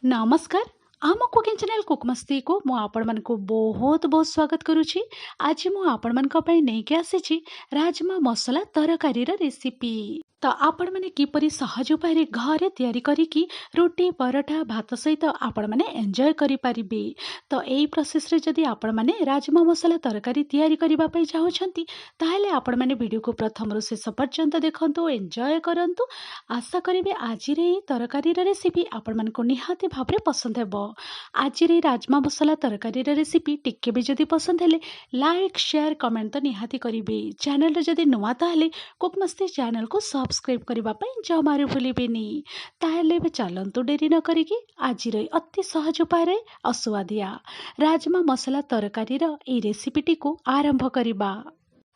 नमस्कार। आम cooking channel कुकमस्ती को मु आपण मन को बहुत बहुत स्वागत करुछि। आज मु आपण मन को पई नै के आसीछि राजमा मसला तरकारी रो रेसिपी। तो आपण माने किपरि सहज उपाय रे घरे तयारी करिकि रोटी परोठा भात सहित आपण माने एन्जॉय करि परिबे। तो एई प्रोसेस रे जदि आपण माने राजमा मसला तरकारी तयारी करिबा पई चाहउछंती ताहेले आपण माने वीडियो को प्रथम रु शेष पर्यंत देखंतु एन्जॉय करंतु। आशा करिबे आज रे तरकारी रो रेसिपी आपण मन को निहाती भाबरे पसंद हेबो। आज रे राजमा मसला तरकारी रो रेसिपी टिके भी जदि पसंद हेले लाइक शेयर कमेंट तो निहाती करिबे। चैनल रे जदि नुवा ताहेले कुकमस्ती चैनल को सब्सक्राइब करबा पई जमारे भूलिबेनी। ताहेले बे चलंतु डेरी न करिकि आज रे अति सहज उपाय रे असुआदिया राजमा मसला तरकारी रो ए रेसिपीटी को आरंभ करिबा।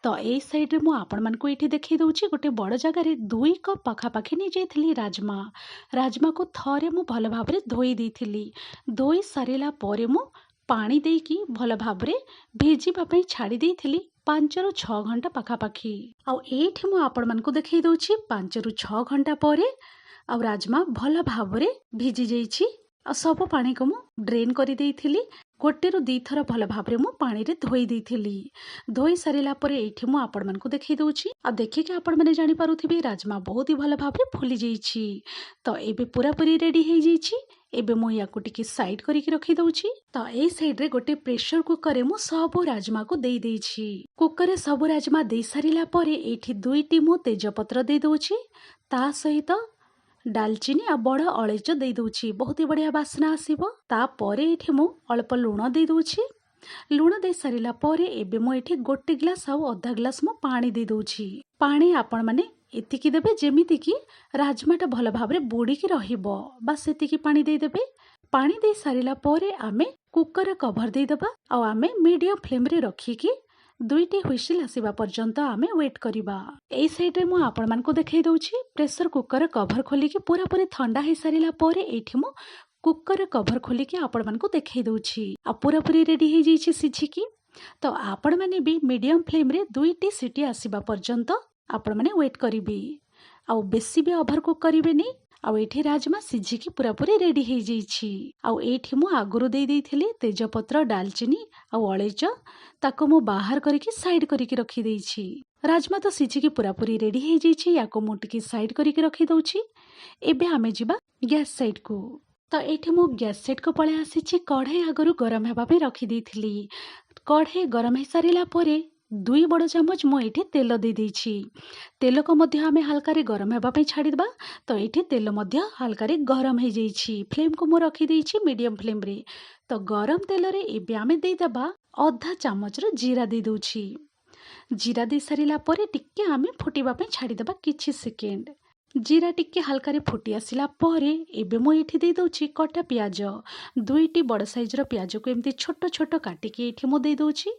तो ए साइड रे मु आपण मन को एठी देखि दउची गोटे बड़ जगह रे 2 कप पाखापाखि नहीं जाइथिली राजमा को थरे मु भल भाबरे धोई देइथिली। धोई सारिला परे मु पानी देकी भल भाबरे भेजिबा पई छाड़ी देइथिली 5 रु 6 घंटा पाखापाखि। आ एठी मु आपण मन को देखि दउची 5 रु 6 घंटा परे आ राजमा भल भाबरे भिजी जाइछि। आ सब पानी को मु ड्रेन करि देइथिली। गोटे रु 2 थर भल भाबरे मु पानी रे धोई देइथिली। धोई सारिला परे एठी मु आपण मन को देखि दउची। आ देखि के आपण माने जानि पारुथिबे राजमा बहुत ही भल भाबरे फुली जाइछि। तो एबे पूरा पूरी रेडी हे जाइछि। एबे मु याकु टिके साइड करि के रखि दउची। तो ए साइड रे गोटे प्रेशर कुकर रे मु सब राजमा को देई देइछि। कुकर रे सब राजमा देई सारिला परे एठी 2टी मु तेजपत्र देई दउची। ता सहित डालचीनी आ बड़ अळेच देई दउची। बहुत ही बढ़िया बास्ना आसीबो। ता परे एठी मु अल्प लूण देई दउची। लूण दे सारिला परे एबे मु एठी गोटे ग्लास आ आधा ग्लास मु पानी दे दउची। पानी आपण माने एतिकी देबे जेमिति कि राजमाटा भल भाबरे बुड़ी की रहिबो। बस एतिकी पानी दे देबे। पानी दे सारिला परे आमे कुकर कवर दे दबा आ आमे मीडियम फ्लेम रे रखी कि 2टी हुइसिल आसीबा पर्यंत आमे वेट करिबा। एई साइड रे मु आपण मान को देखाई दउची प्रेशर कुकर कवर खोली कि पूरा पूरी ठंडा हे सारिला परे एठी मु कुकर कवर खोली कि आपण मान को देखाई दउची। आ पूरा पूरी रेडी हे जाइछि सिझी कि। तो आपण माने भी मीडियम फ्लेम रे 2टी सीटी आसीबा पर्यंत आपण माने वेट करिबी। आ बेसी भी ओवर कुक करिबेनी। आ एठी राजमा सिझी कि पूरा पूरी रेडी हे जाइछि। आ एठी मु आगुरु देई देइथिली तेजपत्र डालचीनी आ अळेच ताको मु बाहर करिकि साइड करिकि रखि देइछि। राजमा तो सिझी कि पूरा पूरी रेडी हे जाइछि। याको मु टिके साइड करिकि रखि दउछि। एबे आमे जिबा गैस साइड को। तो एठी मु गैस साइड को पळे आसीछि। कढ़ाई आगरु गरम हेबा पे रखि देइथिली। कढ़ाई गरम हे सारिला परे 2 बड़ चामच मु एठी तेल दे देइछि। तेल को मध्य आमे हल्का रे गरम हेबा पे छाड़ी दबा। तो एठी तेल मध्य हल्का रे गरम हे जाइछि। फ्लेम को मु रखि देइछि मीडियम फ्लेम रे। तो गरम तेल रे एबे आमे देइ दबा आधा चामच रे जीरा दे दउछि। जीरा दे सारिला परे टिके आमे फुटिबा पे छाड़ी दबा किछि सेकेंड। जीरा टिके हल्का रे फुटी आसिला परे एबे मु एठी दे दउछि कटा प्याज। 2टी बड़ साइज रो प्याज को एमती छोट छोट काटिकी एठी मु दे दउछि।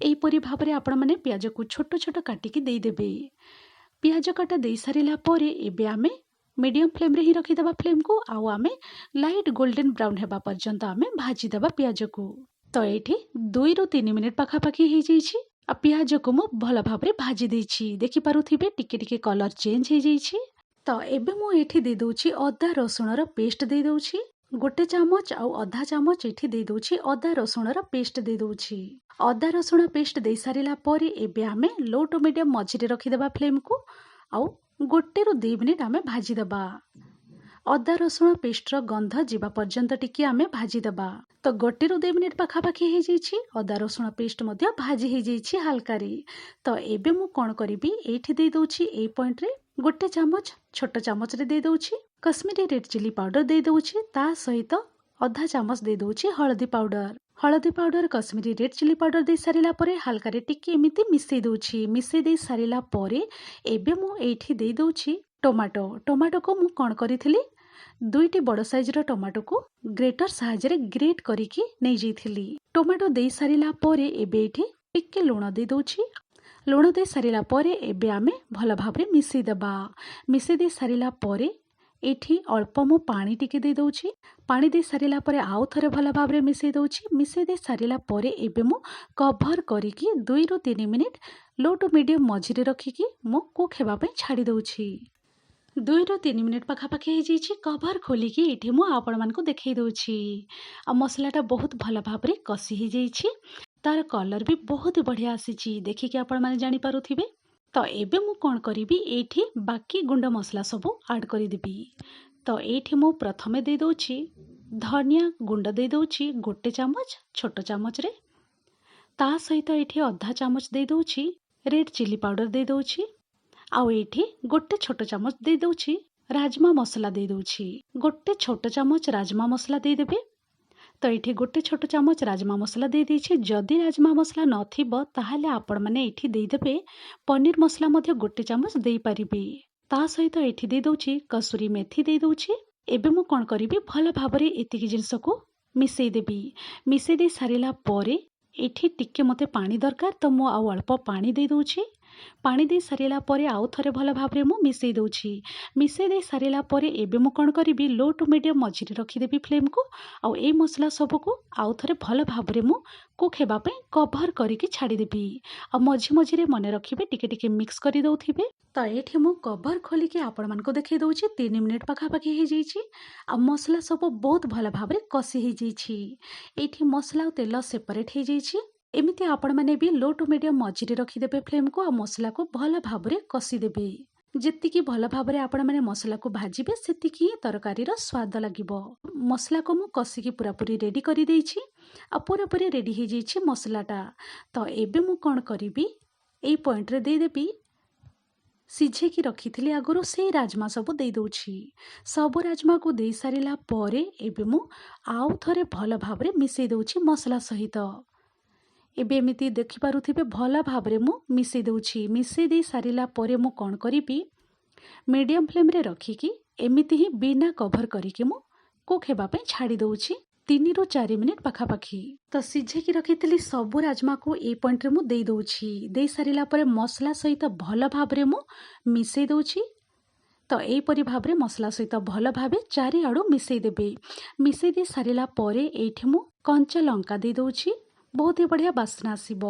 एई परि भाबरे आपण माने प्याज को छोट छोट काटिकी देई देबे। प्याज काटा देई सारिला परे एबे आमे मीडियम फ्लेम रे ही रखि दबा फ्लेम को। आउ आमे लाइट गोल्डन ब्राउन हेबा पर्यंत आमे भाजी दबा प्याज को। तो एठी 2 रु 3 मिनिट पाखापाखि हे जाइछि। आ प्याज को मु भल भाबरे भाजी देइछि। देखि पारुथिबे टिके टिके कलर चेंज हे जाइछि। तो एबे मु एठी दे दउछि अदा रसुण रो पेस्ट दे दउछि। गोटे चामच आ आधा चामच एठी दे दउछि अदा रसुण रो पेस्ट दे दउछि। अदा रसुण पेस्ट दे सारिला परे एबे आमे लो टू मीडियम मझिरे रखि दबा फ्लेम को। आउ गोटे रु 2 मिनिट आमे भाजी दबा। अदा रसुण पेस्ट रो गंध जीवा पर्यंत टिके आमे भाजी दबा। तो गोटे रु 2 मिनिट पाखापाखि हे जाइछि। अदा रसुण पेस्ट मध्य भाजी हे जाइछि हल्का रे। तो एबे मु कोन करिबी एठी दे दउछि ए पॉइंट रे गोटे चामच छोट चामच रे दे दउछि कश्मीरी रेड चिली पाउडर दे दउछि। ता सहित आधा चामच दे दउछि हळदी powder Kashmiri red chilli powder दे सारिला परे हल्का रे टिके एमिति मिसै दउछि। मिसै दे सारिला परे एबे मु एठी दे दउछि टोमाटो को मु कोन करिथिली 2टी बड़ साइज रो टोमाटो को ग्रेटर साहाय्य रे ग्रेट करिकि नै जैथिली। टोमाटो दे सारिला परे एबे एठी टिके लूण दे दउछि। लूण दे सारिला परे एबे आमे भल भाबरे मिसै दबा। मिसै दे सारिला परे एठी अल्प मु पानी टिके दे दउछि। पानी दे सारिला परे आउ थरे भल भाबरे मिसै दउछि। मिसै दे सारिला परे एबे मु कवर करिकि 2 रु 3 मिनिट लो टू मीडियम मझिरे रखिकि मु कुक हेबा पे छाड़ी दउछि। 2 ରୁ 3 ମିନିଟ୍ ପାଖାପାଖି ହେଇଯାଇଛି। କଭର୍ ଖୋଲିକି ଏଇଠି ମୁଁ ଆପଣମାନଙ୍କୁ ଦେଖେଇ ଦଉଛି। ଆଉ ମସଲାଟା ବହୁତ ଭଲ ଭାବରେ କଷି ହେଇଯାଇଛି। ତାର କଲର୍ ବି ବହୁତ ବଢ଼ିଆ ଆସିଛି। ଦେଖିକି ଆପଣମାନେ ଜାଣିପାରୁଥିବେ। ତ ଏବେ ମୁଁ କ'ଣ କରିବି, ଏଇଠି ବାକି ଗୁଣ୍ଡ ମସଲା ସବୁ ଆଡ଼୍ କରିଦେବି। ତ ଏଇଠି ମୁଁ ପ୍ରଥମେ ଦେଇଦେଉଛି ଧନିଆ ଗୁଣ୍ଡ ଦେଇଦେଉଛି 1 ଚାମଚ ଛୋଟ ଚାମଚରେ। ତା ସହିତ ଏଇଠି ଅଧା ଚାମଚ ଦେଇଦେଉଛି ରେଡ୍ ଚିଲି ପାଉଡ଼ର ଦେଇଦେଉଛି। ଆଉ ଏଇଠି 1 ଛୋଟ ଚାମଚ ଦେଇଦେଉଛି ରାଜମା ମସଲା ଦେଇଦେଉଛି। 1 ଛୋଟ ଚାମଚ ରାଜମା ମସଲା ଦେଇଦେବେ। ତ ଏଇଠି 1 ଛୋଟ ଚାମଚ ରାଜମା ମସଲା ଦେଇଦେଇଛି। ଯଦି ରାଜମା ମସଲା ନଥିବ ତାହେଲେ ଆପଣମାନେ ଏଇଠି ଦେଇଦେବେ ପନିର ମସଲା ମଧ୍ୟ 1 ଚାମଚ ଦେଇପାରିବେ। ତା ସହିତ ଏଇଠି ଦେଇଦେଉଛି କସୁରୀ ମେଥି ଦେଇଦେଉଛି। ଏବେ ମୁଁ କ'ଣ କରିବି, ଭଲ ଭାବରେ ଏତିକି ଜିନିଷକୁ ମିଶେଇ ଦେବି। ମିଶେଇ ଦେଇ ସାରିଲା ପରେ ଏଇଠି ଟିକେ ମୋତେ ପାଣି ଦରକାର, ତ ମୁଁ ଆଉ ଅଳ୍ପ ପାଣି ଦେଇଦେଉଛି। ପାଣି ଦେଇ ସାରିଲା ପରେ ଆଉ ଥରେ ଭଲ ଭାବରେ ମୁଁ ମିଶେଇ ଦେଉଛି। ମିଶେଇ ଦେଇ ସାରିଲା ପରେ ଏବେ ମୁଁ କ'ଣ କରିବି, ଲୋ ଟୁ ମିଡ଼ିୟମ୍ ମଝିରେ ରଖିଦେବି ଫ୍ଲେମ୍‌କୁ। ଆଉ ଏଇ ମସଲା ସବୁକୁ ଆଉ ଥରେ ଭଲ ଭାବରେ ମୁଁ କୁକ୍ ହେବା ପାଇଁ କଭର୍ କରିକି ଛାଡ଼ିଦେବି। ଆଉ ମଝି ମଝିରେ ମନେ ରଖିବେ ଟିକେ ଟିକେ ମିକ୍ସ କରି ଦେଉଥିବେ। ତ ଏଇଠି ମୁଁ କଭର୍ ଖୋଲିକି ଆପଣମାନଙ୍କୁ ଦେଖେଇ ଦେଉଛି। 3 ମିନିଟ୍ ପାଖାପାଖି ହେଇଯାଇଛି। ଆଉ ମସଲା ସବୁ ବହୁତ ଭଲ ଭାବରେ କଷି ହେଇଯାଇଛି। ଏଇଠି ମସଲା ଆଉ ତେଲ ସେପାରେଟ୍ ହେଇଯାଇଛି। ଏମିତି ଆପଣମାନେ ବି ଲୋ ଟୁ ମିଡ଼ିୟମ୍ ମଝିରେ ରଖିଦେବେ ଫ୍ଲେମ୍‌କୁ ଆଉ ମସଲାକୁ ଭଲ ଭାବରେ କଷିଦେବେ। ଯେତିକି ଭଲ ଭାବରେ ଆପଣମାନେ ମସଲାକୁ ଭାଜିବେ ସେତିକି ହିଁ ତରକାରୀର ସ୍ୱାଦ ଲାଗିବ। ମସଲାକୁ ମୁଁ କଷିକି ପୁରାପୁରି ରେଡ଼ି କରିଦେଇଛି। ଆଉ ପୁରାପୁରି ରେଡ଼ି ହେଇଯାଇଛି ମସଲାଟା। ତ ଏବେ ମୁଁ କ'ଣ କରିବି, ଏଇ ପଏଣ୍ଟରେ ଦେଇଦେବି ସିଝେଇକି ରଖିଥିଲି ଆଗରୁ ସେଇ ରାଜମା ସବୁ ଦେଇଦେଉଛି। ସବୁ ରାଜମାକୁ ଦେଇ ସାରିଲା ପରେ ଏବେ ମୁଁ ଆଉ ଥରେ ଭଲ ଭାବରେ ମିଶେଇ ଦେଉଛି ମସଲା ସହିତ। ଏବେ ଏମିତି ଦେଖିପାରୁଥିବେ ଭଲ ଭାବରେ ମୁଁ ମିଶେଇ ଦେଉଛି। ମିଶେଇ ଦେଇ ସାରିଲା ପରେ ମୁଁ କ'ଣ କରିବି, ମିଡ଼ିୟମ୍ ଫ୍ଲେମ୍‌ରେ ରଖିକି ଏମିତି ହିଁ ବିନା କଭର୍ କରିକି ମୁଁ କୁକ୍ ହେବା ପାଇଁ ଛାଡ଼ି ଦେଉଛି 3 ରୁ 4 ମିନିଟ୍ ପାଖାପାଖି। ତ ସିଝେଇକି ରଖିଥିଲି ସବୁ ରାଜମାକୁ ଏଇ ପଏଣ୍ଟରେ ମୁଁ ଦେଇଦେଉଛି। ଦେଇ ସାରିଲା ପରେ ମସଲା ସହିତ ଭଲ ଭାବରେ ମୁଁ ମିଶେଇ ଦେଉଛି। ତ ଏହିପରି ଭାବରେ ମସଲା ସହିତ ଭଲ ଭାବେ ଚାରିଆଡ଼ୁ ମିଶେଇ ଦେବେ। ମିଶେଇ ଦେଇ ସାରିଲା ପରେ ଏଇଠି ମୁଁ କଞ୍ଚା ଲଙ୍କା ଦେଇଦେଉଛି। ବହୁତ ହି ବଢ଼ିଆ ବାସ୍ନା ଆସିବ।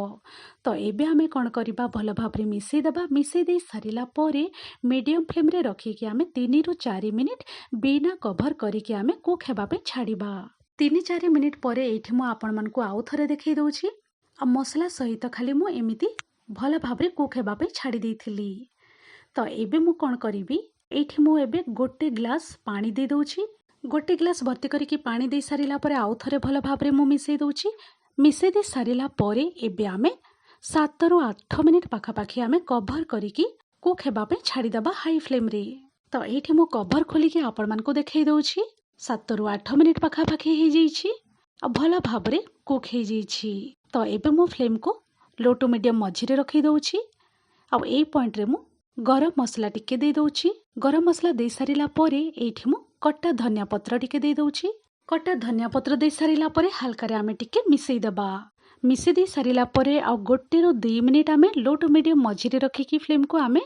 ତ ଏବେ ଆମେ କ'ଣ କରିବା, ଭଲ ଭାବରେ ମିଶେଇ ଦେବା। ମିଶେଇ ଦେଇ ସାରିଲା ପରେ ମିଡ଼ିୟମ୍ ଫ୍ଲେମ୍‌ରେ ରଖିକି ଆମେ 3 ରୁ 4 ମିନିଟ୍ ବିନା କଭର୍ କରିକି ଆମେ କୁକ୍ ହେବା ପାଇଁ ଛାଡ଼ିବା। 3-4 ମିନିଟ୍ ପରେ ଏଇଠି ମୁଁ ଆପଣମାନଙ୍କୁ ଆଉ ଥରେ ଦେଖେଇ ଦେଉଛି। ଆଉ ମସଲା ସହିତ ଖାଲି ମୁଁ ଏମିତି ଭଲ ଭାବରେ କୁକ୍ ହେବା ପାଇଁ ଛାଡ଼ି ଦେଇଥିଲି। ତ ଏବେ ମୁଁ କ'ଣ କରିବି, ଏଇଠି ମୁଁ ଏବେ 1 ଗ୍ଲାସ୍ ପାଣି ଦେଇଦେଉଛି। 1 ଗ୍ଲାସ୍ ଭର୍ତ୍ତି କରିକି ପାଣି ଦେଇ ସାରିଲା ପରେ ଆଉ ଥରେ ଭଲ ଭାବରେ ମୁଁ ମିଶେଇ ଦେଉଛି। ମିଶେଇ ଦେଇ ସାରିଲା ପରେ ଏବେ ଆମେ 7 ରୁ 8 ମିନିଟ୍ ପାଖାପାଖି ଆମେ କଭର୍ କରିକି କୁକ୍ ହେବା ପାଇଁ ଛାଡ଼ିଦେବା ହାଇ ଫ୍ଲେମ୍‌ରେ। ତ ଏଇଠି ମୁଁ କଭର୍ ଖୋଲିକି ଆପଣମାନଙ୍କୁ ଦେଖେଇ ଦେଉଛି। 7 ରୁ 8 ମିନିଟ୍ ପାଖାପାଖି ହେଇଯାଇଛି। ଆଉ ଭଲ ଭାବରେ କୁକ୍ ହେଇଯାଇଛି। ତ ଏବେ ମୁଁ ଫ୍ଲେମ୍‌କୁ ଲୋ ଟୁ ମିଡ଼ିୟମ୍ ମଝିରେ ରଖି ଦେଉଛି। ଆଉ ଏଇ ପଏଣ୍ଟରେ ମୁଁ ଗରମ ମସଲା ଟିକେ ଦେଇଦେଉଛି। ଗରମ ମସଲା ଦେଇ ସାରିଲା ପରେ ଏଇଠି ମୁଁ କଟା ଧନିଆ ପତ୍ର ଟିକେ ଦେଇଦେଉଛି। କଟା ଧନିଆ ପତ୍ର ଦେଇ ସାରିଲା ପରେ ହାଲକାରେ ଆମେ ଟିକେ ମିଶେଇ ଦେବା। ମିଶେଇ ଦେଇ ସାରିଲା ପରେ ଆଉ 1 ରୁ 2 ମିନିଟ୍ ଆମେ ଲୋ ଟୁ ମିଡ଼ିୟମ୍ ମଝିରେ ରଖିକି ଫ୍ଲେମ୍‌କୁ ଆମେ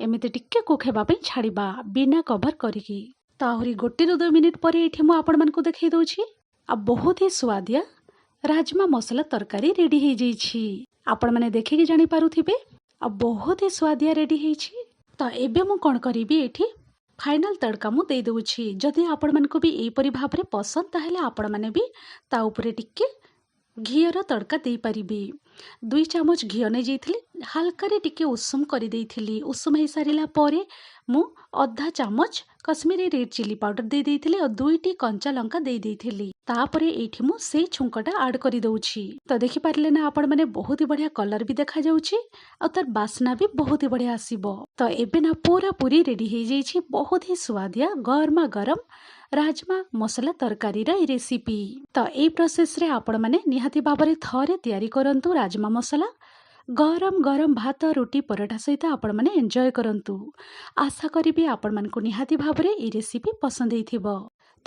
ଏମିତି ଟିକେ କୁକ୍ ହେବା ପାଇଁ ଛାଡ଼ିବା ବିନା କଭର୍ କରିକି। ତ ଆହୁରି 1 ରୁ 2 ମିନିଟ୍ ପରେ ଏଇଠି ମୁଁ ଆପଣମାନଙ୍କୁ ଦେଖେଇ ଦେଉଛି। ଆଉ ବହୁତ ହି ସୁଆଦିଆ ରାଜମା ମସଲା ତରକାରୀ ରେଡ଼ି ହେଇଯାଇଛି। ଆପଣମାନେ ଦେଖିକି ଜାଣିପାରୁଥିବେ। ଆଉ ବହୁତ ହି ସୁଆଦିଆ ରେଡ଼ି ହେଇଛି। ତ ଏବେ ମୁଁ କ'ଣ କରିବି, ଏଇଠି ଫାଇନାଲ୍ ତଡ଼କା ମୁଁ ଦେଇଦେଉଛି। ଯଦି ଆପଣମାନଙ୍କୁ ବି ଏହିପରି ଭାବରେ ପସନ୍ଦ ତାହେଲେ ଆପଣମାନେ ବି ତା ଉପରେ ଟିକେ ଘିଅର ତଡ଼କା ଦେଇପାରିବେ। 2 ଚାମଚ ଘିଅ ନେଇଯାଇଥିଲି। ହାଲକାରେ ଟିକେ ଉଷୁମ କରିଦେଇଥିଲି। ଉଷୁମ ହେଇସାରିଲା ପରେ ମୁଁ ଅଧା ଚାମଚ କଶ୍ମୀରୀ ରେଡ୍ ଚିଲି ପାଉଡ଼ର ଦେଇଦେଇଥିଲି ଆଉ 2ଟି କଞ୍ଚା ଲଙ୍କା ଦେଇଦେଇଥିଲି। ତାପରେ ଏଇଠି ମୁଁ ସେଇ ଛୁଙ୍କଟା ଆଡ଼୍ କରିଦେଉଛି। ତ ଦେଖିପାରିଲେ ନା ଆପଣମାନେ, ବହୁତ ହି ବଢ଼ିଆ କଲର୍ ବି ଦେଖାଯାଉଛି ଆଉ ତାର ବାସ୍ନା ବି ବହୁତ ହି ବଢ଼ିଆ ଆସିବ। ତ ଏବେ ନା ପୁରାପୁରି ରେଡ଼ି ହେଇଯାଇଛି ବହୁତ ହି ସୁଆଦିଆ ଗରମା ଗରମ ରାଜମା ମସଲା ତରକାରୀର ଏଇ ରେସିପି। ତ ଏଇ ପ୍ରୋସେସ୍‌ରେ ଆପଣମାନେ ନିହାତି ଭାବରେ ଥରେ ତିଆରି କରନ୍ତୁ ରାଜମା ମସଲା। ଗରମ ଗରମ ଭାତ, ରୁଟି, ପରଟା ସହିତ ଆପଣମାନେ ଏନ୍‌ଜୟ କରନ୍ତୁ। ଆଶା କରିବି ଆପଣମାନଙ୍କୁ ନିହାତି ଭାବରେ ଏଇ ରେସିପି ପସନ୍ଦ ହେଇଥିବ।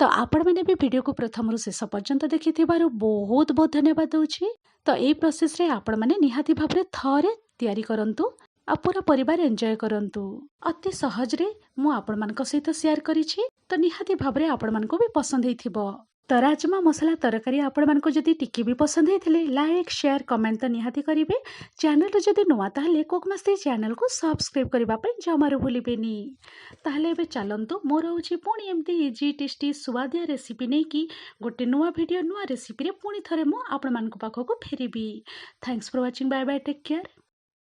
ତ ଆପଣମାନେ ବି ଭିଡ଼ିଓକୁ ପ୍ରଥମରୁ ଶେଷ ପର୍ଯ୍ୟନ୍ତ ଦେଖିଥିବାରୁ ବହୁତ ବହୁତ ଧନ୍ୟବାଦ ଦେଉଛି। ତ ଏଇ ପ୍ରୋସେସ୍‌ରେ ଆପଣମାନେ ନିହାତି ଭାବରେ ଥରେ ତିଆରି କରନ୍ତୁ ଆଉ ପୁରା ପରିବାର ଏନ୍‌ଜୟ କରନ୍ତୁ। ଅତି ସହଜରେ ମୁଁ ଆପଣମାନଙ୍କ ସହିତ ସେୟାର କରିଛି। ତ ନିହାତି ଭାବରେ ଆପଣମାନଙ୍କୁ ବି ପସନ୍ଦ ହେଇଥିବ। ତ ରାଜମା ମସଲା ତରକାରୀ ଆପଣମାନଙ୍କୁ ଯଦି ଟିକେ ବି ପସନ୍ଦ ହେଇଥିଲେ ଲାଇକ୍ ସେୟାର କମେଣ୍ଟ ତ ନିହାତି କରିବେ। ଚ୍ୟାନେଲରେ ଯଦି ନୂଆ ତାହେଲେ କୁକ୍ ମସ୍ତି ଚ୍ୟାନେଲକୁ ସବସ୍କ୍ରାଇବ୍ କରିବା ପାଇଁ ଜମାରୁ ଭୁଲିବେନି। ତାହେଲେ ଏବେ ଚାଲନ୍ତୁ ମୁଁ ରହୁଛି ପୁଣି ଏମିତି ଇଜି ଟେଷ୍ଟି ସୁଆଦିଆ ରେସିପି ନେଇକି ଗୋଟେ ନୂଆ ଭିଡ଼ିଓ ନୂଆ ରେସିପିରେ ପୁଣି ଥରେ ମୁଁ ଆପଣମାନଙ୍କ ପାଖକୁ ଫେରିବି। Thanks for watching. Bye bye, take care.